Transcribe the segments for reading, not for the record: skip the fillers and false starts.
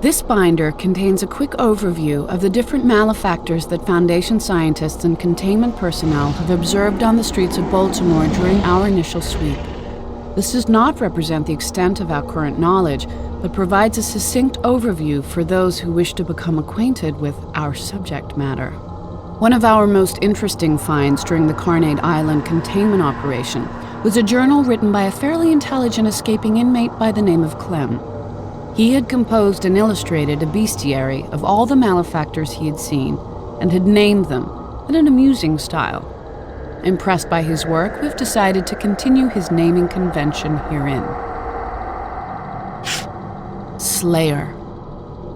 This binder contains a quick overview of the different malefactors that Foundation scientists and containment personnel have observed on the streets of Baltimore during our initial sweep. This does not represent the extent of our current knowledge, but provides a succinct overview for those who wish to become acquainted with our subject matter. One of our most interesting finds during the Carnate Island containment operation was a journal written by a fairly intelligent escaping inmate by the name of Clem. He had composed and illustrated a bestiary of all the malefactors he had seen, and had named them in an amusing style. Impressed by his work, we've decided to continue his naming convention herein. Slayer.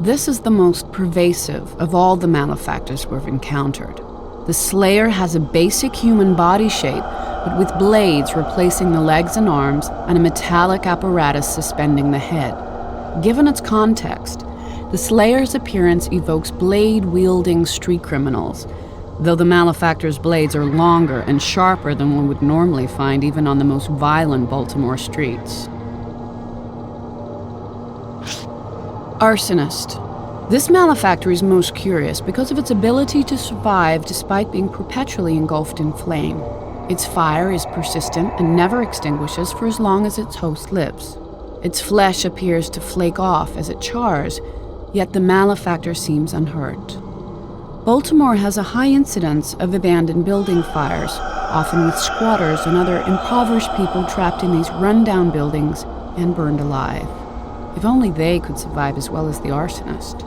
This is the most pervasive of all the malefactors we've encountered. The Slayer has a basic human body shape, but with blades replacing the legs and arms, and a metallic apparatus suspending the head. Given its context, the Slayer's appearance evokes blade-wielding street criminals, though the malefactors' blades are longer and sharper than one would normally find even on the most violent Baltimore streets. Arsonist. This malefactor is most curious because of its ability to survive despite being perpetually engulfed in flame. Its fire is persistent and never extinguishes for as long as its host lives. Its flesh appears to flake off as it chars, yet the malefactor seems unhurt. Baltimore has a high incidence of abandoned building fires, often with squatters and other impoverished people trapped in these run-down buildings and burned alive. If only they could survive as well as the arsonist.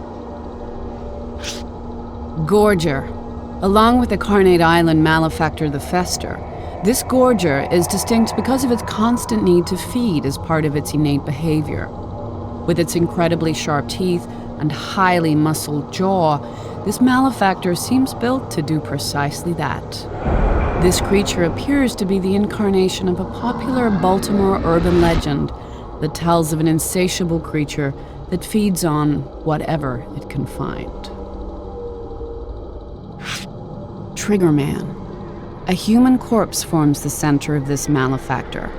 Gorger. Along with the Carnate Island malefactor the Fester, this gorger is distinct because of its constant need to feed as part of its innate behavior. With its incredibly sharp teeth and highly muscled jaw, this malefactor seems built to do precisely that. This creature appears to be the incarnation of a popular Baltimore urban legend that tells of an insatiable creature that feeds on whatever it can find. Triggerman. A human corpse forms the center of this malefactor.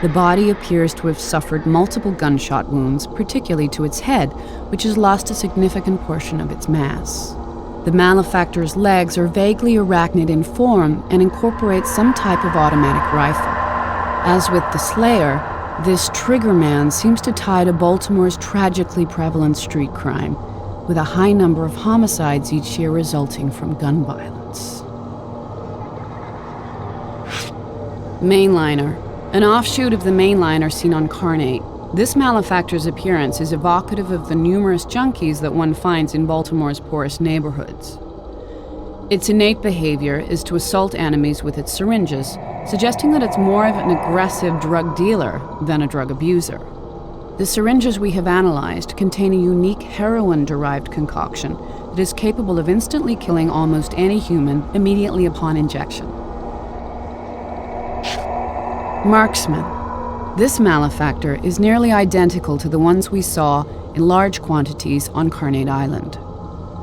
The body appears to have suffered multiple gunshot wounds, particularly to its head, which has lost a significant portion of its mass. The malefactor's legs are vaguely arachnid in form and incorporate some type of automatic rifle. As with the Slayer, this Triggerman seems to tie to Baltimore's tragically prevalent street crime, with a high number of homicides each year resulting from gun violence. Mainliner. An offshoot of the mainliner seen on Carnate, this malefactor's appearance is evocative of the numerous junkies that one finds in Baltimore's poorest neighborhoods. Its innate behavior is to assault enemies with its syringes, suggesting that it's more of an aggressive drug dealer than a drug abuser. The syringes we have analyzed contain a unique heroin-derived concoction that is capable of instantly killing almost any human immediately upon injection. Marksman. This malefactor is nearly identical to the ones we saw in large quantities on Carnate Island.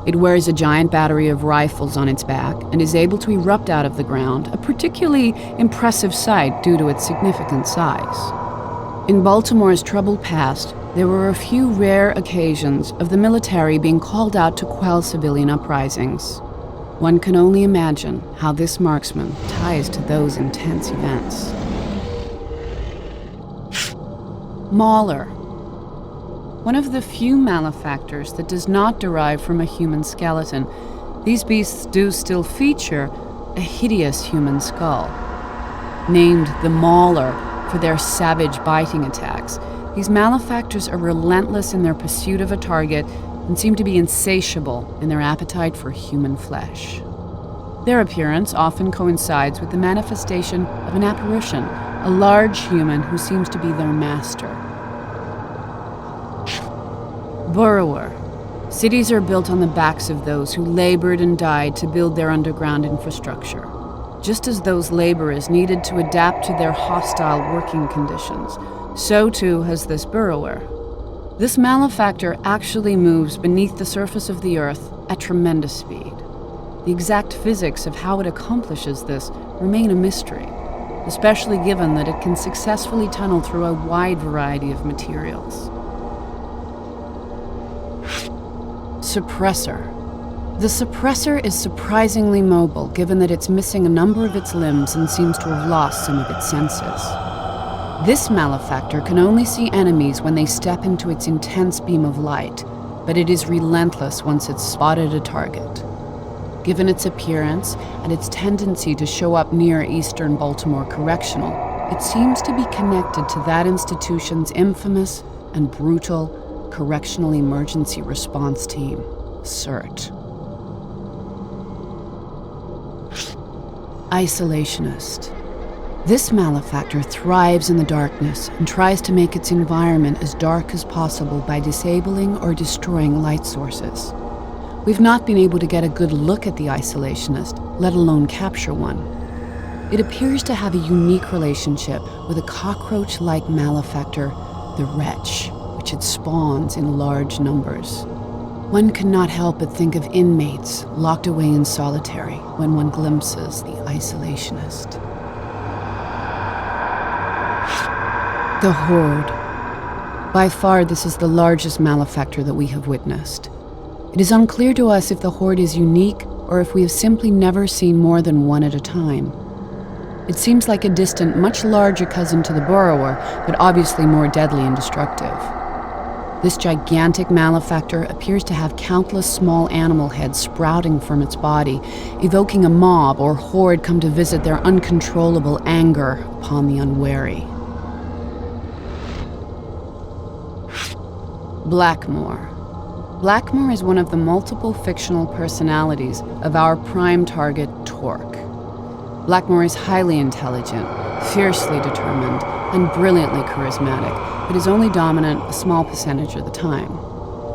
It wears a giant battery of rifles on its back and is able to erupt out of the ground, a particularly impressive sight due to its significant size. In Baltimore's troubled past, there were a few rare occasions of the military being called out to quell civilian uprisings. One can only imagine how this marksman ties to those intense events. Mauler. One of the few malefactors that does not derive from a human skeleton, these beasts do still feature a hideous human skull. Named the Mauler for their savage biting attacks, these malefactors are relentless in their pursuit of a target and seem to be insatiable in their appetite for human flesh. Their appearance often coincides with the manifestation of an apparition, a large human who seems to be their master. Burrower. Cities are built on the backs of those who labored and died to build their underground infrastructure. Just as those laborers needed to adapt to their hostile working conditions, so too has this burrower. This malefactor actually moves beneath the surface of the earth at tremendous speed. The exact physics of how it accomplishes this remain a mystery, especially given that it can successfully tunnel through a wide variety of materials. Suppressor. The suppressor is surprisingly mobile, given that it's missing a number of its limbs and seems to have lost some of its senses. This malefactor can only see enemies when they step into its intense beam of light, but it is relentless once it's spotted a target. Given its appearance and its tendency to show up near Eastern Baltimore Correctional, it seems to be connected to that institution's infamous and brutal Correctional Emergency Response Team, CERT. Isolationist. This malefactor thrives in the darkness and tries to make its environment as dark as possible by disabling or destroying light sources. We've not been able to get a good look at the isolationist, let alone capture one. It appears to have a unique relationship with a cockroach-like malefactor, the Wretch, which it spawns in large numbers. One cannot help but think of inmates locked away in solitary when one glimpses the isolationist. The Horde. By far, this is the largest malefactor that we have witnessed. It is unclear to us if the Horde is unique or if we have simply never seen more than one at a time. It seems like a distant, much larger cousin to the Borrower, but obviously more deadly and destructive. This gigantic malefactor appears to have countless small animal heads sprouting from its body, evoking a mob or horde come to visit their uncontrollable anger upon the unwary. Blackmore. Blackmore is one of the multiple fictional personalities of our prime target, Torka. Blackmore is highly intelligent, fiercely determined, and brilliantly charismatic, but is only dominant a small percentage of the time.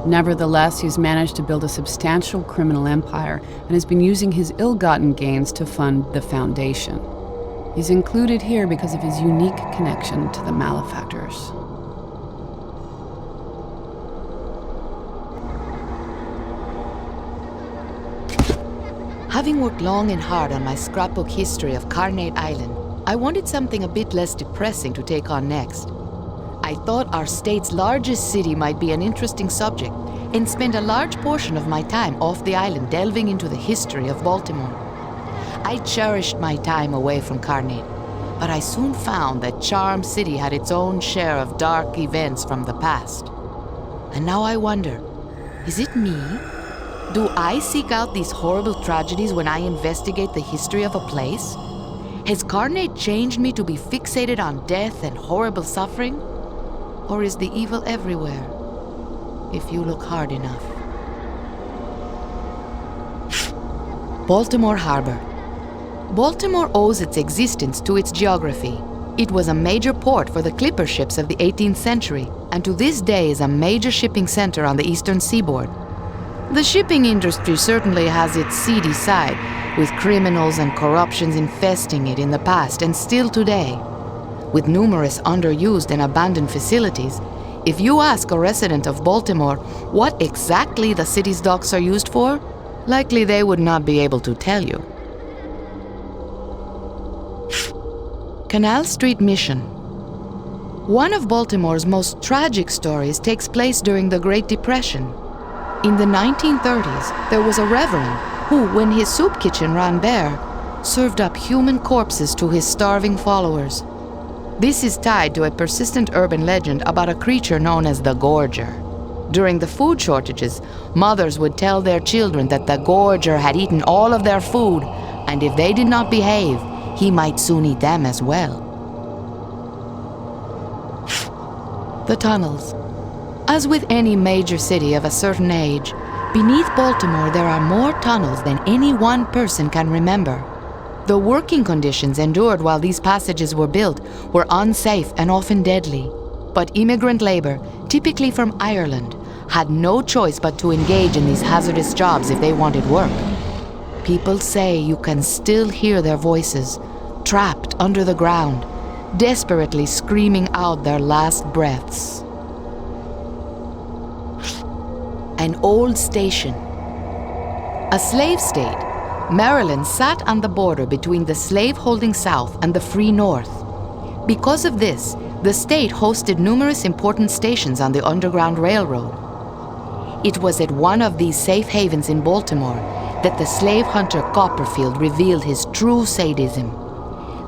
Nevertheless, he's managed to build a substantial criminal empire and has been using his ill-gotten gains to fund the Foundation. He's included here because of his unique connection to the malefactors. Having worked long and hard on my scrapbook history of Carnate Island, I wanted something a bit less depressing to take on next. I thought our state's largest city might be an interesting subject, and spent a large portion of my time off the island delving into the history of Baltimore. I cherished my time away from Carnate, but I soon found that Charm City had its own share of dark events from the past. And now I wonder, is it me? Do I seek out these horrible tragedies when I investigate the history of a place? Has Carnate changed me to be fixated on death and horrible suffering? Or is the evil everywhere, if you look hard enough? Baltimore Harbor. Baltimore owes its existence to its geography. It was a major port for the clipper ships of the 18th century, and to this day is a major shipping center on the eastern seaboard. The shipping industry certainly has its seedy side, with criminals and corruptions infesting it in the past and still today. With numerous underused and abandoned facilities, if you ask a resident of Baltimore what exactly the city's docks are used for, likely they would not be able to tell you. Canal Street Mission. One of Baltimore's most tragic stories takes place during the Great Depression. In the 1930s, there was a reverend who, when his soup kitchen ran bare, served up human corpses to his starving followers. This is tied to a persistent urban legend about a creature known as the Gorger. During the food shortages, mothers would tell their children that the Gorger had eaten all of their food, and if they did not behave, he might soon eat them as well. The tunnels. As with any major city of a certain age, beneath Baltimore there are more tunnels than any one person can remember. The working conditions endured while these passages were built were unsafe and often deadly. But immigrant labor, typically from Ireland, had no choice but to engage in these hazardous jobs if they wanted work. People say you can still hear their voices, trapped under the ground, desperately screaming out their last breaths. An old station. A slave state, Maryland sat on the border between the slave-holding South and the free North. Because of this, the state hosted numerous important stations on the Underground Railroad. It was at one of these safe havens in Baltimore that the slave hunter Copperfield revealed his true sadism.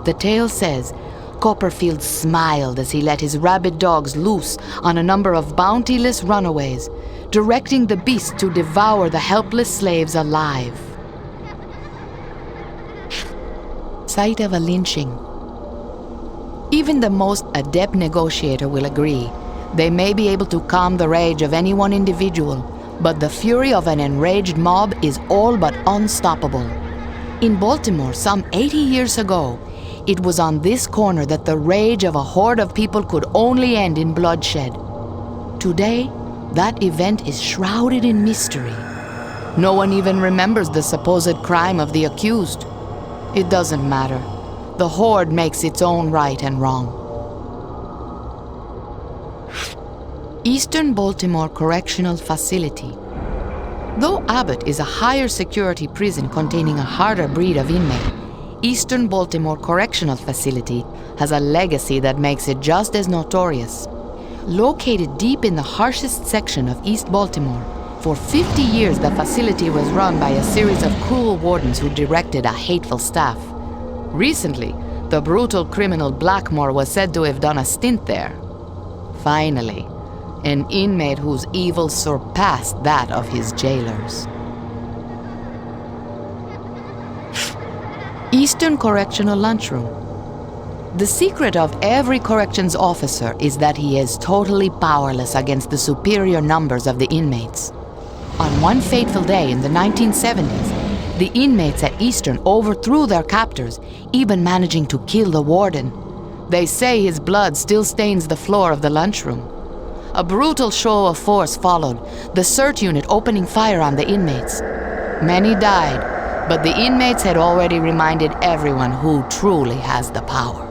The tale says Copperfield smiled as he let his rabid dogs loose on a number of bountiless runaways, directing the beasts to devour the helpless slaves alive. Site of a lynching. Even the most adept negotiator will agree they may be able to calm the rage of any one individual, but the fury of an enraged mob is all but unstoppable. In Baltimore, some 80 years ago, it was on this corner that the rage of a horde of people could only end in bloodshed. Today, that event is shrouded in mystery. No one even remembers the supposed crime of the accused. It doesn't matter. The horde makes its own right and wrong. Eastern Baltimore Correctional Facility. Though Ebbot is a higher security prison containing a harder breed of inmate, Eastern Baltimore Correctional Facility has a legacy that makes it just as notorious. Located deep in the harshest section of East Baltimore, for 50 years the facility was run by a series of cruel wardens who directed a hateful staff. Recently, the brutal criminal Blackmore was said to have done a stint there. Finally, an inmate whose evil surpassed that of his jailers. Eastern Correctional Lunchroom. The secret of every corrections officer is that he is totally powerless against the superior numbers of the inmates. On one fateful day in the 1970s, the inmates at Eastern overthrew their captors, even managing to kill the warden. They say his blood still stains the floor of the lunchroom. A brutal show of force followed, the CERT unit opening fire on the inmates. Many died, but the inmates had already reminded everyone who truly has the power.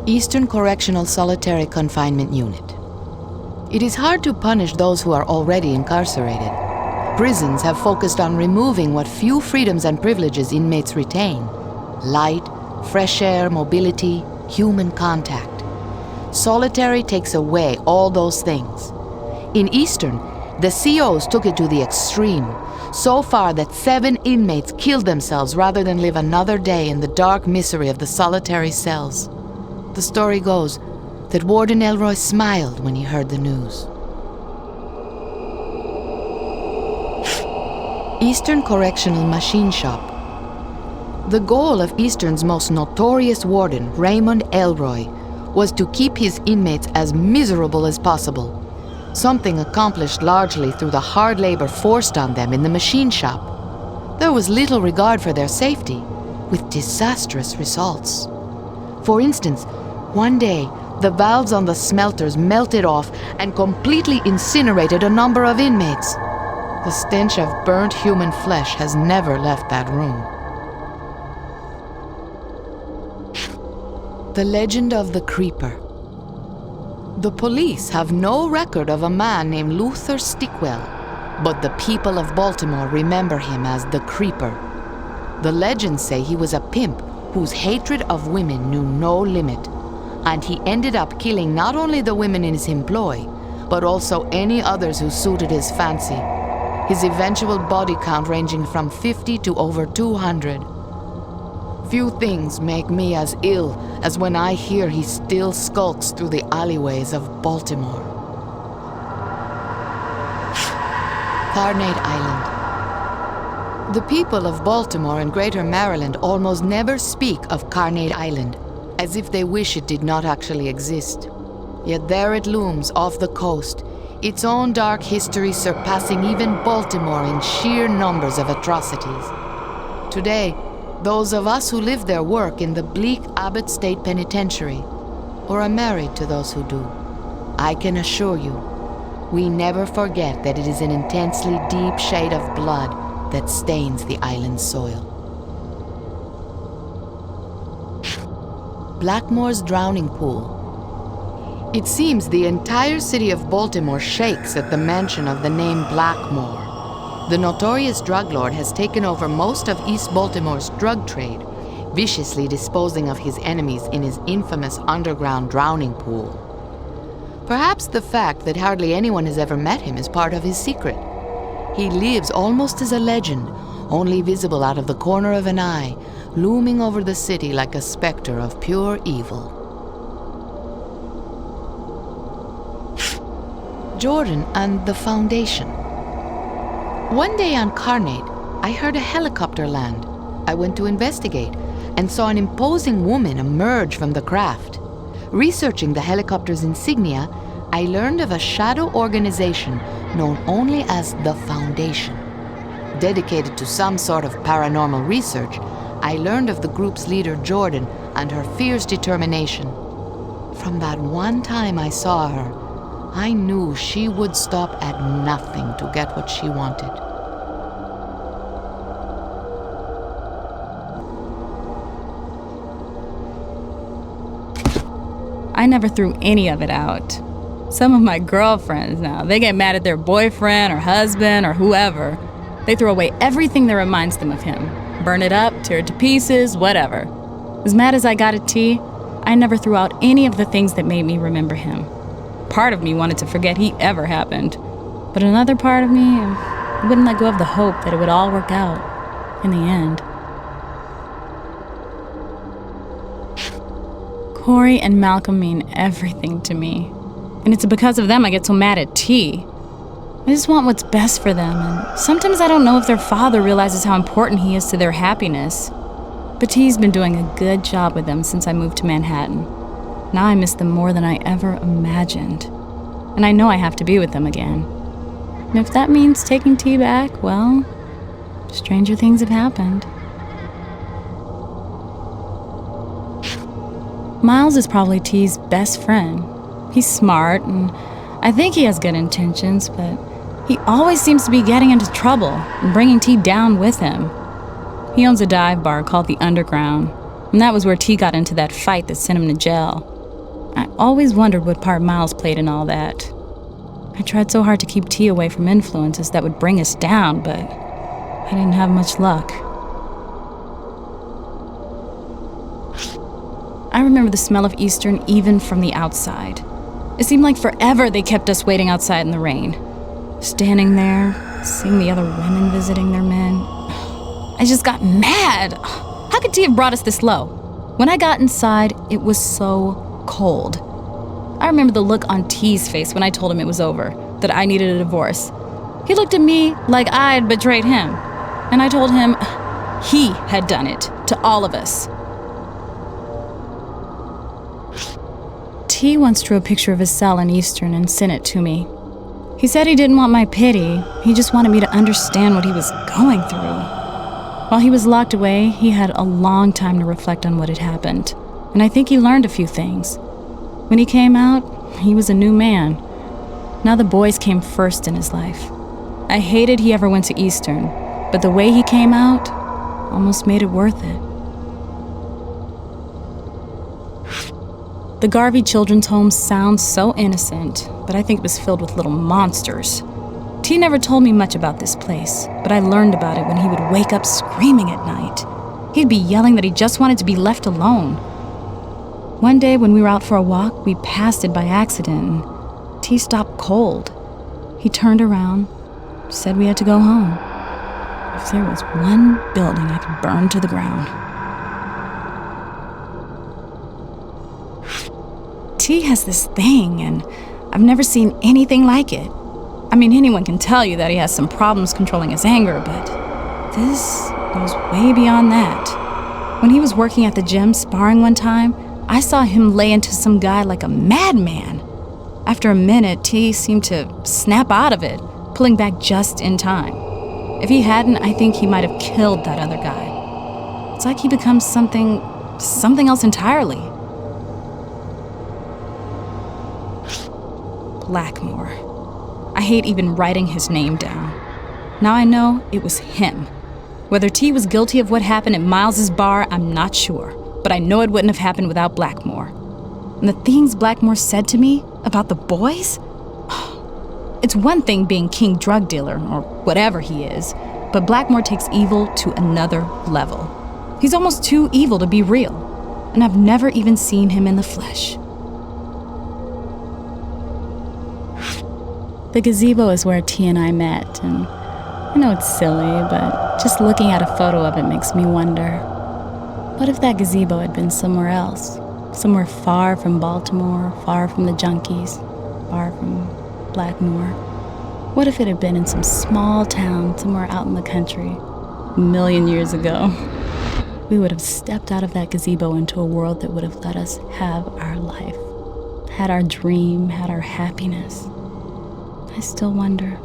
Eastern Correctional Solitary Confinement Unit. It is hard to punish those who are already incarcerated. Prisons have focused on removing what few freedoms and privileges inmates retain: light, fresh air, mobility, human contact. Solitary takes away all those things. In Eastern, the COs took it to the extreme, so far that 7 inmates killed themselves rather than live another day in the dark misery of the solitary cells. The story goes that Warden Elroy smiled when he heard the news. Eastern Correctional Machine Shop. The goal of Eastern's most notorious warden, Raymond Elroy, was to keep his inmates as miserable as possible, something accomplished largely through the hard labor forced on them in the machine shop. There was little regard for their safety, with disastrous results. For instance, one day, the valves on the smelters melted off and completely incinerated a number of inmates. The stench of burnt human flesh has never left that room. The Legend of the Creeper. The police have no record of a man named Luther Stickwell, but the people of Baltimore remember him as the Creeper. The legends say he was a pimp whose hatred of women knew no limit, and he ended up killing not only the women in his employ, but also any others who suited his fancy, his eventual body count ranging from 50 to over 200. Few things make me as ill as when I hear he still skulks through the alleyways of Baltimore. Carnate Island. The people of Baltimore and Greater Maryland almost never speak of Carnate Island, as if they wish it did not actually exist. Yet there it looms off the coast, its own dark history surpassing even Baltimore in sheer numbers of atrocities. Today, those of us who live there work in the bleak Ebbot State Penitentiary, or are married to those who do. I can assure you, we never forget that it is an intensely deep shade of blood that stains the island's soil. Blackmore's Drowning Pool. It seems the entire city of Baltimore shakes at the mention of the name Blackmore. The notorious drug lord has taken over most of East Baltimore's drug trade, viciously disposing of his enemies in his infamous underground drowning pool. Perhaps the fact that hardly anyone has ever met him is part of his secret. He lives almost as a legend, only visible out of the corner of an eye, looming over the city like a specter of pure evil. Jordan and the Foundation. One day on Carnate, I heard a helicopter land. I went to investigate and saw an imposing woman emerge from the craft. Researching the helicopter's insignia, I learned of a shadow organization known only as the Foundation. Dedicated to some sort of paranormal research, I learned of the group's leader Jordan and her fierce determination. From that one time I saw her, I knew she would stop at nothing to get what she wanted. I never threw any of it out. Some of my girlfriends now, they get mad at their boyfriend or husband or whoever. They throw away everything that reminds them of him. Burn it up, tear it to pieces, whatever. As mad as I got at T, I never threw out any of the things that made me remember him. Part of me wanted to forget he ever happened, but another part of me wouldn't let go of the hope that it would all work out in the end. Corey and Malcolm mean everything to me, and it's because of them I get so mad at T. I just want what's best for them, and sometimes I don't know if their father realizes how important he is to their happiness. But T's been doing a good job with them since I moved to Manhattan. Now I miss them more than I ever imagined, and I know I have to be with them again. And if that means taking T back, well, stranger things have happened. Miles is probably T's best friend. He's smart, and I think he has good intentions, but he always seems to be getting into trouble and bringing T down with him. He owns a dive bar called the Underground, and that was where T got into that fight that sent him to jail. I always wondered what part Miles played in all that. I tried so hard to keep T away from influences that would bring us down, but I didn't have much luck. I remember the smell of Eastern even from the outside. It seemed like forever they kept us waiting outside in the rain. Standing there, seeing the other women visiting their men. I just got mad. How could T have brought us this low? When I got inside, it was so cold. I remember the look on T's face when I told him it was over, that I needed a divorce. He looked at me like I had betrayed him, and I told him he had done it to all of us. T once drew a picture of his cell in Eastern and sent it to me. He said he didn't want my pity, he just wanted me to understand what he was going through. While he was locked away, he had a long time to reflect on what had happened, and I think he learned a few things. When he came out, he was a new man. Now the boys came first in his life. I hated he ever went to Eastern, but the way he came out almost made it worth it. The Garvey Children's Home sounds so innocent, but I think it was filled with little monsters. T never told me much about this place, but I learned about it when he would wake up screaming at night. He'd be yelling that he just wanted to be left alone. One day when we were out for a walk, we passed it by accident, and T stopped cold. He turned around, said we had to go home. If there was one building I could burn to the ground. T has this thing, and I've never seen anything like it. I mean, anyone can tell you that he has some problems controlling his anger, but this goes way beyond that. When he was working at the gym sparring one time, I saw him lay into some guy like a madman. After a minute, T seemed to snap out of it, pulling back just in time. If he hadn't, I think he might have killed that other guy. It's like he becomes something else entirely. Blackmore. I hate even writing his name down. Now I know it was him. Whether T was guilty of what happened at Miles's bar, I'm not sure, but I know it wouldn't have happened without Blackmore. And the things Blackmore said to me about the boys? It's one thing being king drug dealer, or whatever he is, but Blackmore takes evil to another level. He's almost too evil to be real, and I've never even seen him in the flesh. The gazebo is where T and I met, and I know it's silly, but just looking at a photo of it makes me wonder, what if that gazebo had been somewhere else? Somewhere far from Baltimore, far from the junkies, far from Blackmore. What if it had been in some small town somewhere out in the country 1,000,000 years ago? We would have stepped out of that gazebo into a world that would have let us have our life, had our dream, had our happiness. I still wonder.